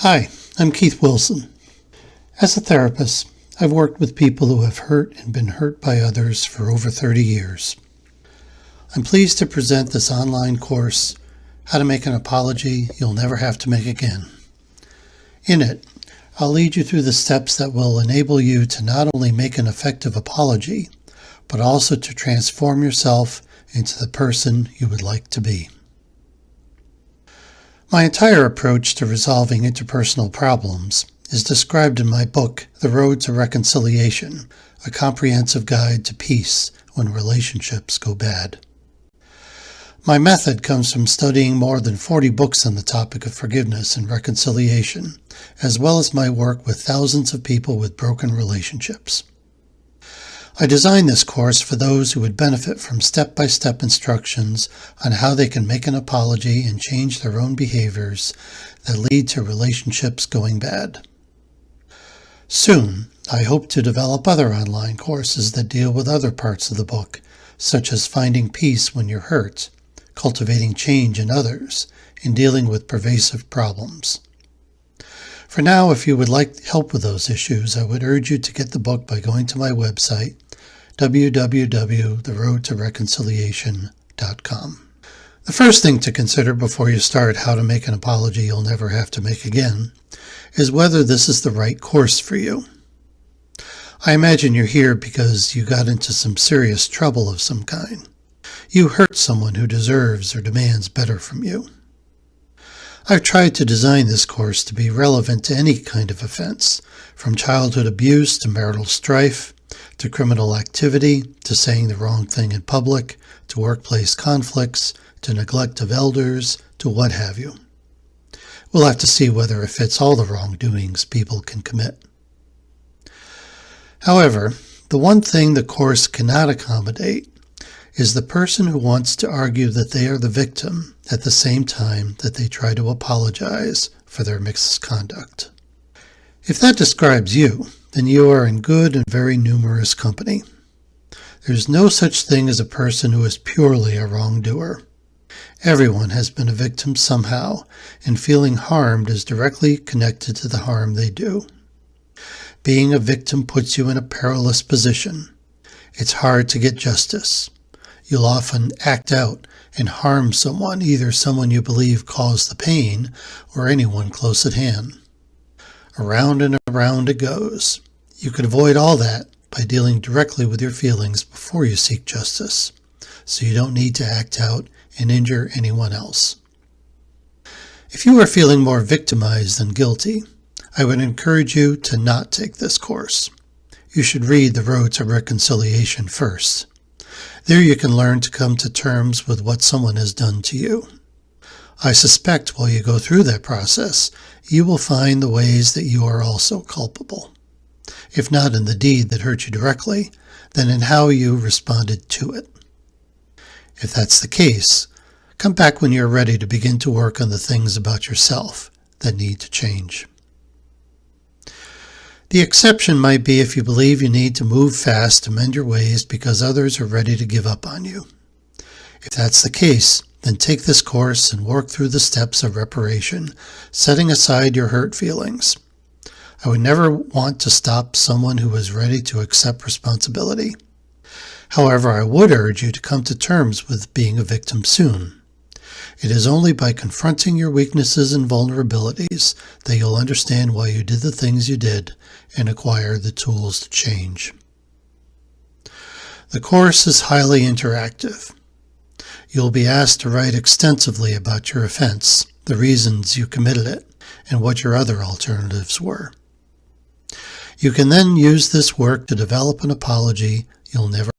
Hi, I'm Keith Wilson. As a therapist, I've worked with people who have hurt and been hurt by others for over 30 years. I'm pleased to present this online course, How to Make an Apology You'll Never Have to Make Again. In it, I'll lead you through the steps that will enable you to not only make an effective apology, but also to transform yourself into the person you would like to be. My entire approach to resolving interpersonal problems is described in my book, The Road to Reconciliation, a comprehensive guide to peace when relationships go bad. My method comes from studying more than 40 books on the topic of forgiveness and reconciliation, as well as my work with thousands of people with broken relationships. I designed this course for those who would benefit from step-by-step instructions on how they can make an apology and change their own behaviors that lead to relationships going bad. Soon, I hope to develop other online courses that deal with other parts of the book, such as finding peace when you're hurt, cultivating change in others, and dealing with pervasive problems. For now, if you would like help with those issues, I would urge you to get the book by going to my website, www.theroadtoreconciliation.com. The first thing to consider before you start How to Make an Apology You'll Never Have to Make Again is whether this is the right course for you. I imagine you're here because you got into some serious trouble of some kind. You hurt someone who deserves or demands better from you. I've tried to design this course to be relevant to any kind of offense, from childhood abuse to marital strife, to criminal activity, to saying the wrong thing in public, to workplace conflicts, to neglect of elders, to what have you. We'll have to see whether it fits all the wrongdoings people can commit. However, the one thing the course cannot accommodate is the person who wants to argue that they are the victim at the same time that they try to apologize for their misconduct. If that describes you, then you are in good and very numerous company. There's no such thing as a person who is purely a wrongdoer. Everyone has been a victim somehow, and feeling harmed is directly connected to the harm they do. Being a victim puts you in a perilous position. It's hard to get justice. You'll often act out and harm someone, either someone you believe caused the pain or anyone close at hand. Around and around it goes. You could avoid all that by dealing directly with your feelings before you seek justice, so you don't need to act out and injure anyone else. If you are feeling more victimized than guilty, I would encourage you to not take this course. You should read The Road to Reconciliation first. There you can learn to come to terms with what someone has done to you. I suspect while you go through that process, you will find the ways that you are also culpable. If not in the deed that hurt you directly, then in how you responded to it. If that's the case, come back when you're ready to begin to work on the things about yourself that need to change. The exception might be if you believe you need to move fast to mend your ways because others are ready to give up on you. If that's the case, then take this course and work through the steps of reparation, setting aside your hurt feelings. I would never want to stop someone who is ready to accept responsibility. However, I would urge you to come to terms with being a victim soon. It is only by confronting your weaknesses and vulnerabilities that you'll understand why you did the things you did and acquire the tools to change. The course is highly interactive. You'll be asked to write extensively about your offense, the reasons you committed it, and what your other alternatives were. You can then use this work to develop an apology you'll never